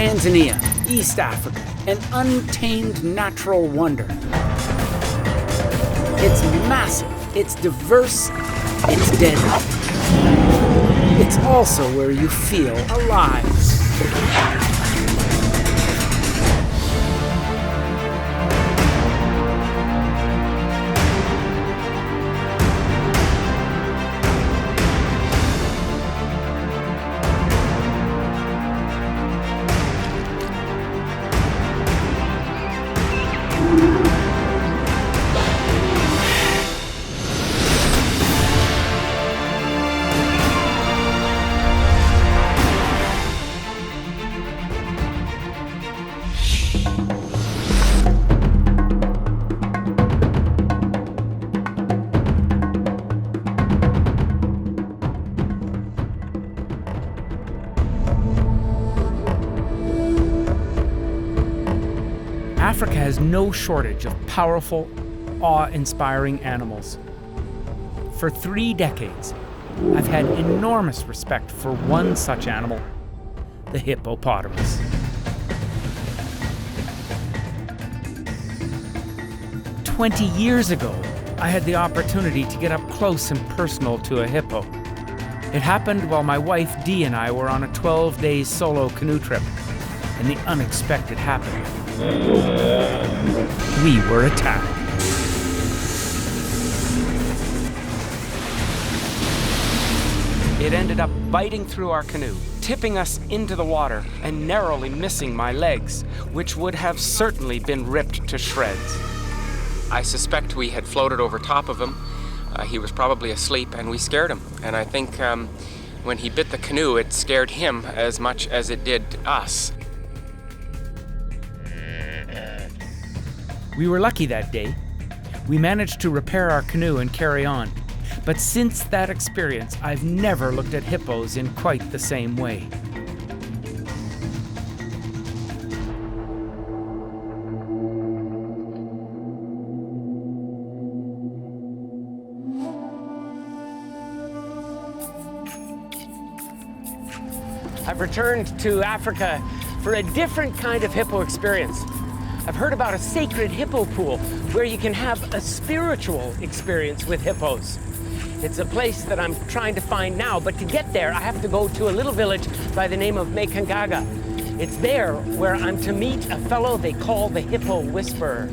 Tanzania, East Africa, an untamed natural wonder. It's massive, it's diverse, it's deadly. It's also where you feel alive. Africa has no shortage of powerful, awe-inspiring animals. For 3 decades, I've had enormous respect for one such animal, the hippopotamus. "20 years ago, I had the opportunity to get up close and personal to a hippo. It happened while my wife Dee and I were on a 12-day solo canoe trip, and the unexpected happened. We were attacked. It ended up biting through our canoe, tipping us into the water and narrowly missing my legs, which would have certainly been ripped to shreds. I suspect we had floated over top of him. He was probably asleep and we scared him. And I think when he bit the canoe, it scared him as much as it did us. We were lucky that day. We managed to repair our canoe and carry on. But since that experience, I've never looked at hippos in quite the same way. I've returned to Africa for a different kind of hippo experience. I've heard about a sacred hippo pool where you can have a spiritual experience with hippos. It's a place that I'm trying to find now, but to get there, I have to go to a little village by the name of Mikangaula. It's there where I'm to meet a fellow they call the Hippo Whisperer.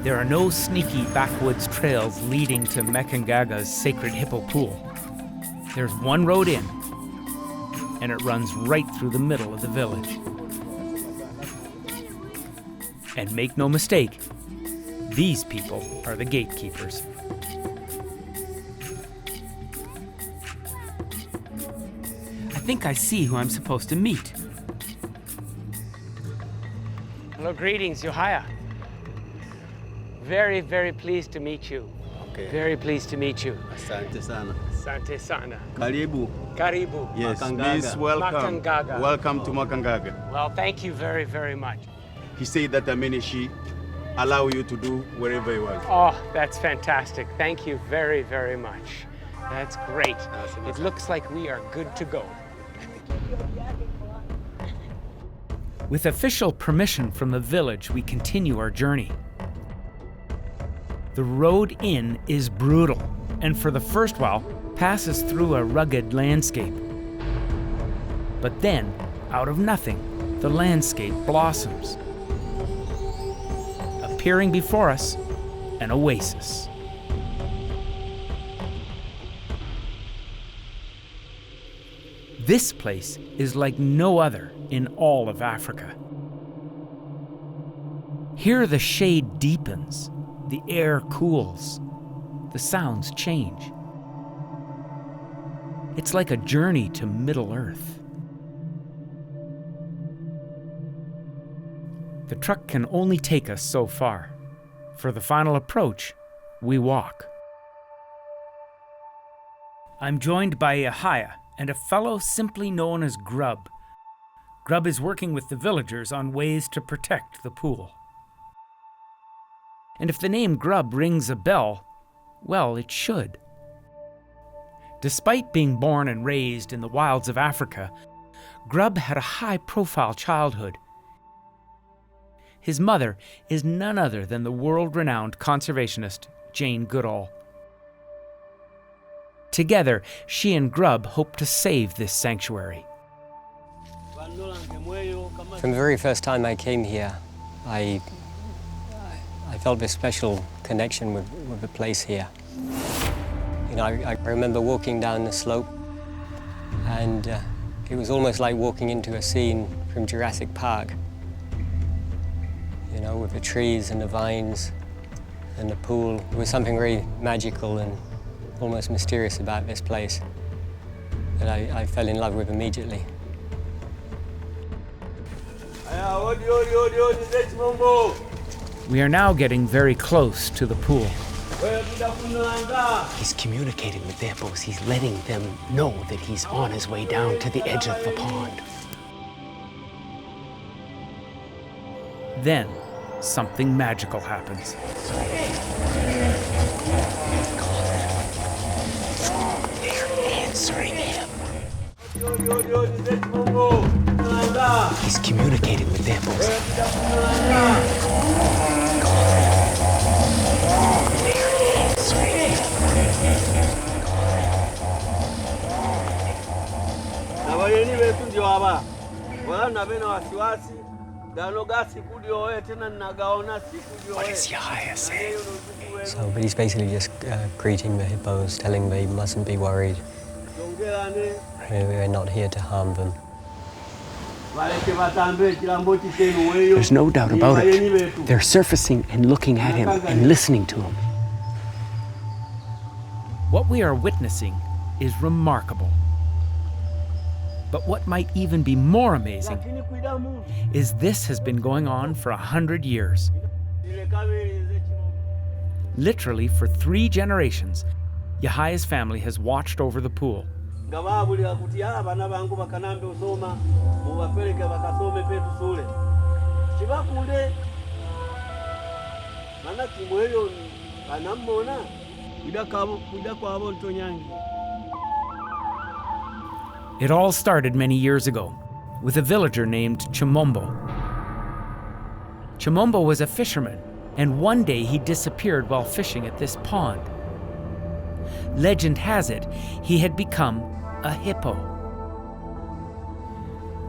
There are no sneaky backwoods trails leading to Mikangaula's sacred hippo pool. There's one road in, and it runs right through the middle of the village. And make no mistake, these people are the gatekeepers. I think I see who I'm supposed to meet. Hello, greetings, Yohaya. Very, very pleased to meet you. Okay. Very pleased to meet you. Asante sana. Asante sana. Karibu. Karibu. Yes, Makangaga. please welcome. Makangaga. Welcome to Mikangaula. Well, thank you very, very much. He said that Amenishi allow you to do wherever you want. Oh, that's fantastic. Thank you very, very much. That's great. It looks like we are good to go. With official permission from the village, we continue our journey. The road in is brutal, and for the first while, passes through a rugged landscape. But then, out of nothing, the landscape blossoms. Appearing before us, an oasis. This place is like no other in all of Africa. Here the shade deepens, the air cools, the sounds change. It's like a journey to Middle Earth. The truck can only take us so far. For the final approach, we walk. I'm joined by Yohaya and a fellow simply known as Grub. Grub is working with the villagers on ways to protect the pool. And if the name Grub rings a bell, well, it should. Despite being born and raised in the wilds of Africa, Grubb had a high-profile childhood. His mother is none other than the world-renowned conservationist Jane Goodall. Together, she and Grubb hope to save this sanctuary. From the very first time I came here, I felt this special connection with the place here. You know, I remember walking down the slope, and it was almost like walking into a scene from Jurassic Park. You know, with the trees and the vines and the pool. There was something very magical and almost mysterious about this place that I fell in love with immediately. We are now getting very close to the pool. He's communicating with the hippos. He's letting them know that he's on his way down to the edge of the pond. Then, something magical happens. They're answering him. He's communicating with the hippos. They're answering him. What is Yahya saying? So, but he's basically just greeting the hippos, telling them they mustn't be worried. We're not here to harm them. There's no doubt about it. They're surfacing and looking at him and listening to him. What we are witnessing is remarkable. But what might even be more amazing is this has been going on for 100 years. Literally, for 3 generations, Yahaya's family has watched over the pool. It all started many years ago with a villager named Chimombo. Chimombo was a fisherman, and one day he disappeared while fishing at this pond. Legend has it he had become a hippo.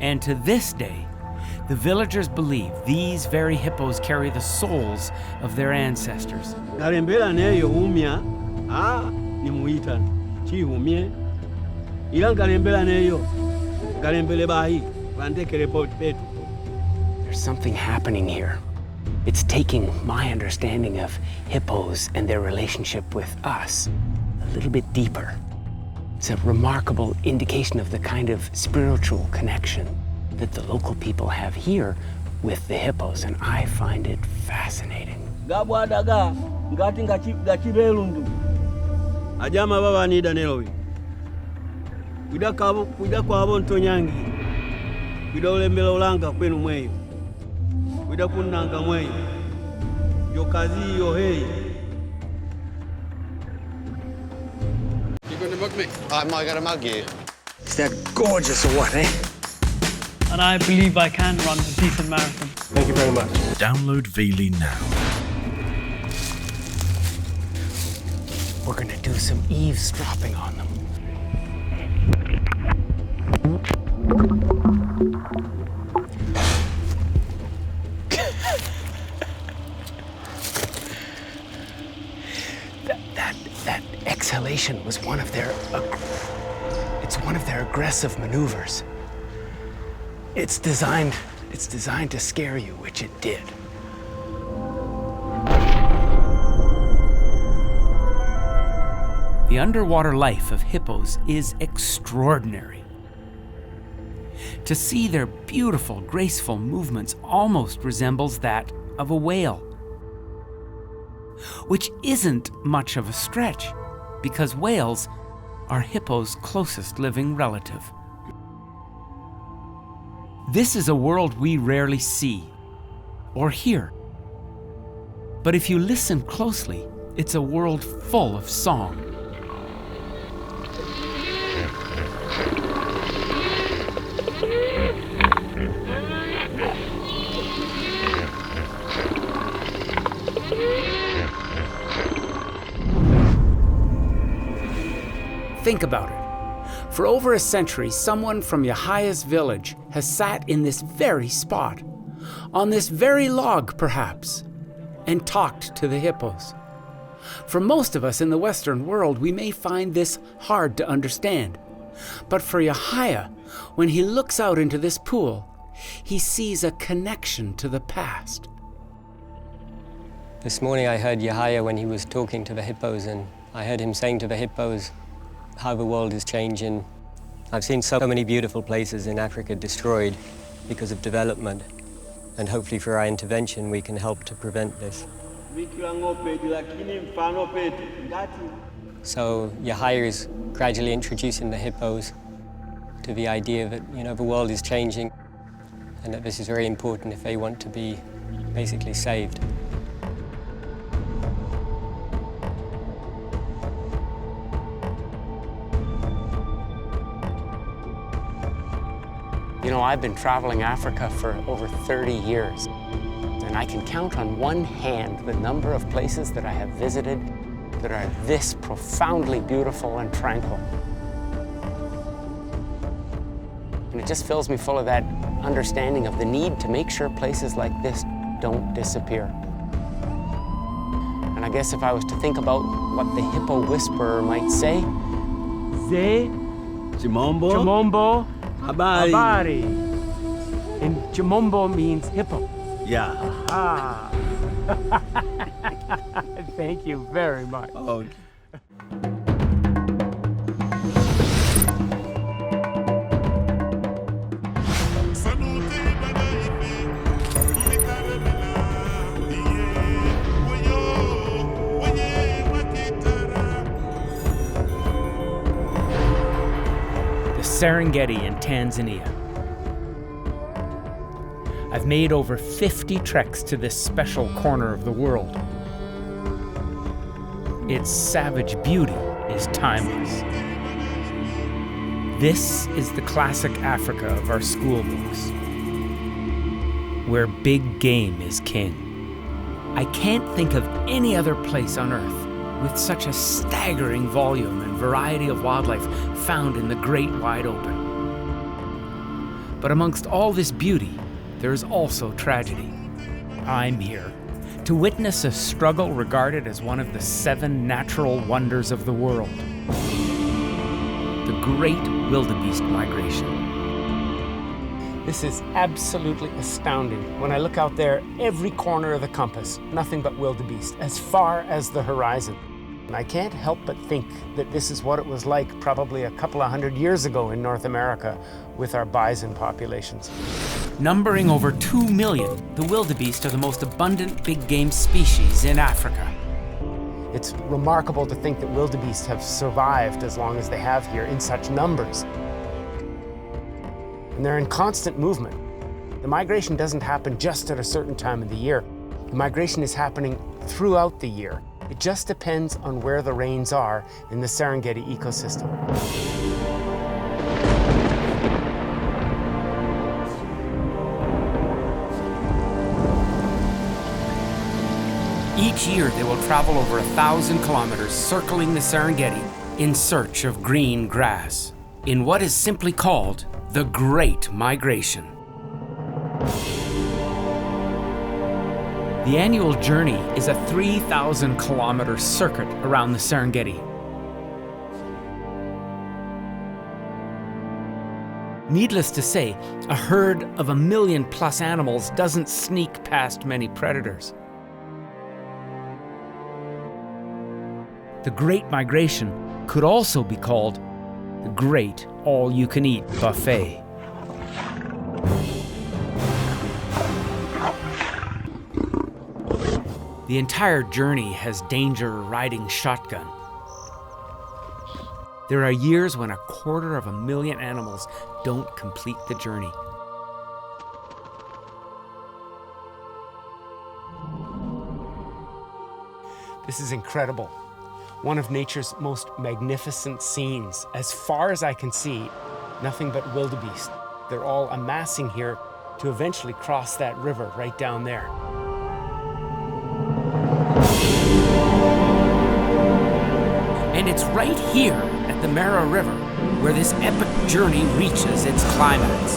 And to this day, the villagers believe these very hippos carry the souls of their ancestors. There's something happening here. It's taking my understanding of hippos and their relationship with us a little bit deeper. It's a remarkable indication of the kind of spiritual connection that the local people have here with the hippos, and I find it fascinating. Am I going to mug you? Is that gorgeous or what, eh? And I believe I can run a decent marathon. Thank you very much. Download Veely now. We're gonna do some eavesdropping on them. That exhalation was one of their aggressive maneuvers. It's designed to scare you, which it did. The underwater life of hippos is extraordinary. To see their beautiful, graceful movements almost resembles that of a whale, which isn't much of a stretch, because whales are hippos' closest living relative. This is a world we rarely see or hear. But if you listen closely, it's a world full of song. Think about it. For over a century, someone from Yahaya's village has sat in this very spot, on this very log perhaps, and talked to the hippos. For most of us in the Western world, we may find this hard to understand. But for Yahaya, when he looks out into this pool, he sees a connection to the past. This morning I heard Yahaya when he was talking to the hippos, and I heard him saying to the hippos how the world is changing. I've seen so many beautiful places in Africa destroyed because of development, and hopefully for our intervention we can help to prevent this. So Yahaya is gradually introducing the hippos to the idea that, the world is changing and that this is very important if they want to be basically saved. I've been traveling Africa for over 30 years, and I can count on one hand the number of places that I have visited that are this profoundly beautiful and tranquil. And it just fills me full of that understanding of the need to make sure places like this don't disappear. And I guess if I was to think about what the hippo whisperer might say, Ze Chimombo. Chimombo Habari. Habari. And Chimombo means hippo. Yeah. Ah. Thank you very much. Oh. The Serengeti in Tanzania. I've made over 50 treks to this special corner of the world. Its savage beauty is timeless. This is the classic Africa of our school books, where big game is king. I can't think of any other place on Earth with such a staggering volume and variety of wildlife found in the great wide open. But amongst all this beauty, there is also tragedy. I'm here to witness a struggle regarded as one of the 7 natural wonders of the world. The Great Wildebeest Migration. This is absolutely astounding. When I look out there, every corner of the compass, nothing but wildebeest, as far as the horizon. And I can't help but think that this is what it was like probably a couple of hundred years ago in North America with our bison populations. Numbering over 2 million, the wildebeest are the most abundant big game species in Africa. It's remarkable to think that wildebeest have survived as long as they have here in such numbers. And they're in constant movement. The migration doesn't happen just at a certain time of the year. The migration is happening throughout the year. It just depends on where the rains are in the Serengeti ecosystem. Each year, they will travel over 1,000 kilometers circling the Serengeti in search of green grass, in what is simply called the Great Migration. The annual journey is a 3,000-kilometer circuit around the Serengeti. Needless to say, a herd of 1 million-plus animals doesn't sneak past many predators. The Great Migration could also be called the Great All-You-Can-Eat Buffet. The entire journey has danger riding shotgun. There are years when 250,000 animals don't complete the journey. This is incredible. One of nature's most magnificent scenes. As far as I can see, nothing but wildebeest. They're all amassing here to eventually cross that river right down there. And it's right here at the Mara River where this epic journey reaches its climax.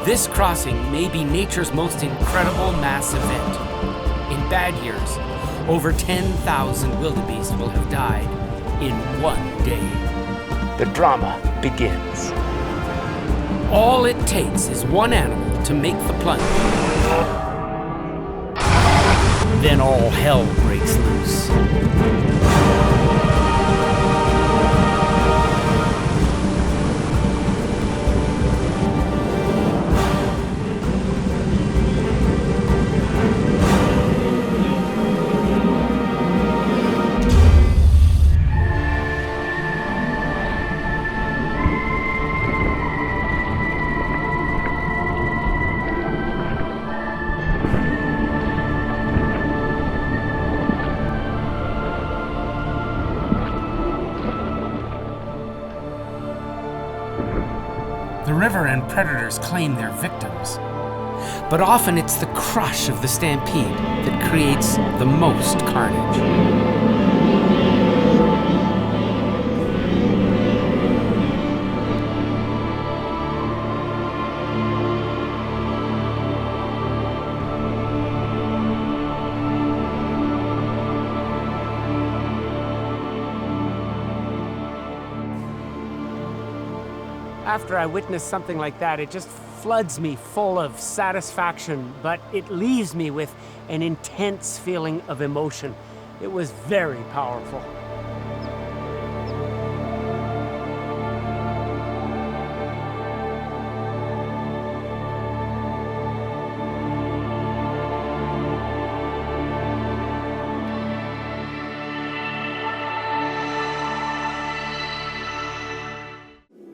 This crossing may be nature's most incredible mass event. In bad years, over 10,000 wildebeest will have died in one day. The drama begins. All it takes is one animal to make the plunge. Then all hell breaks loose. The river and predators claim their victims, but often it's the crush of the stampede that creates the most carnage. After I witness something like that, it just floods me full of satisfaction, but it leaves me with an intense feeling of emotion. It was very powerful.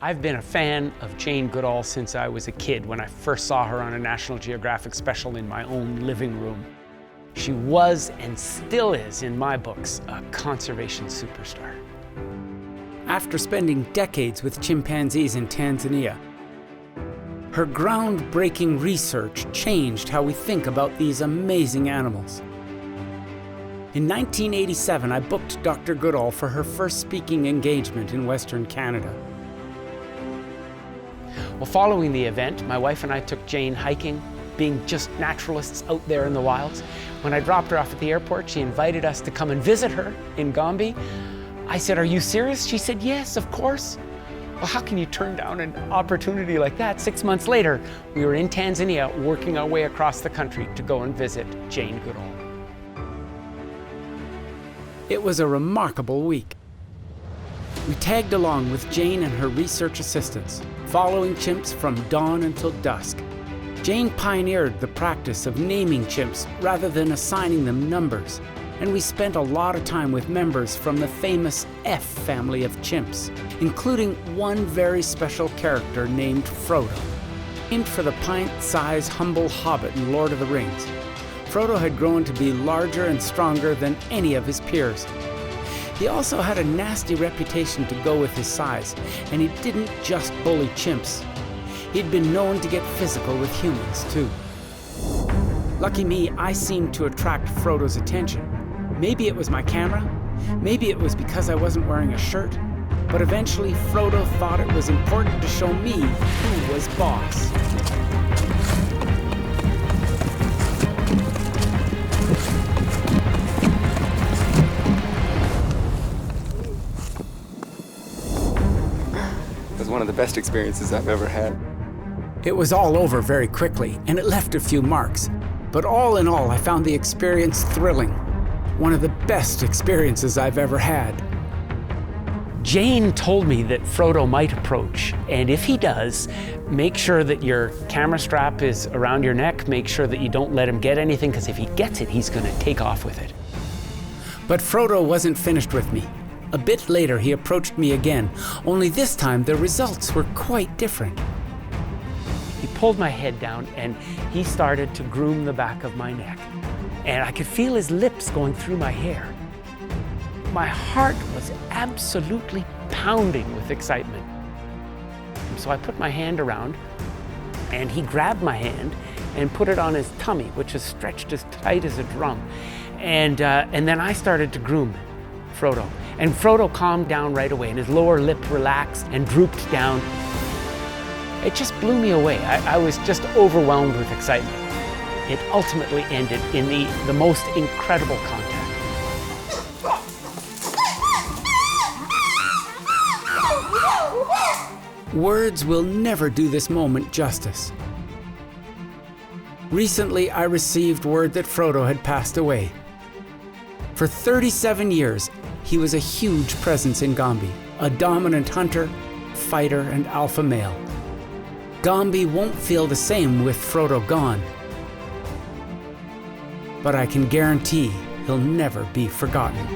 I've been a fan of Jane Goodall since I was a kid, when I first saw her on a National Geographic special in my own living room. She was, and still is, in my books, a conservation superstar. After spending decades with chimpanzees in Tanzania, her groundbreaking research changed how we think about these amazing animals. In 1987, I booked Dr. Goodall for her first speaking engagement in Western Canada. Well, following the event, my wife and I took Jane hiking, being just naturalists out there in the wilds. When I dropped her off at the airport, she invited us to come and visit her in Gombe. I said, "Are you serious?" She said, "Yes, of course." Well, how can you turn down an opportunity like that? 6 months later, we were in Tanzania, working our way across the country to go and visit Jane Goodall. It was a remarkable week. We tagged along with Jane and her research assistants, following chimps from dawn until dusk. Jane pioneered the practice of naming chimps rather than assigning them numbers, and we spent a lot of time with members from the famous F family of chimps, including one very special character named Frodo. Named for the pint-sized humble hobbit in Lord of the Rings, Frodo had grown to be larger and stronger than any of his peers. He also had a nasty reputation to go with his size, and he didn't just bully chimps. He'd been known to get physical with humans, too. Lucky me, I seemed to attract Frodo's attention. Maybe it was my camera, maybe it was because I wasn't wearing a shirt, but eventually Frodo thought it was important to show me who was boss. One of the best experiences I've ever had. It was all over very quickly, and it left a few marks. But all in all, I found the experience thrilling. One of the best experiences I've ever had. Jane told me that Frodo might approach, and if he does, make sure that your camera strap is around your neck, make sure that you don't let him get anything, because if he gets it, he's gonna take off with it. But Frodo wasn't finished with me. A bit later, he approached me again, only this time the results were quite different. He pulled my head down and he started to groom the back of my neck. And I could feel his lips going through my hair. My heart was absolutely pounding with excitement. So I put my hand around and he grabbed my hand and put it on his tummy, which is stretched as tight as a drum. And then I started to groom Frodo. And Frodo calmed down right away, and his lower lip relaxed and drooped down. It just blew me away. I was just overwhelmed with excitement. It ultimately ended in the most incredible contact. Words will never do this moment justice. Recently, I received word that Frodo had passed away. For 37 years, he was a huge presence in Gombe, a dominant hunter, fighter, and alpha male. Gombe won't feel the same with Frodo gone, but I can guarantee he'll never be forgotten.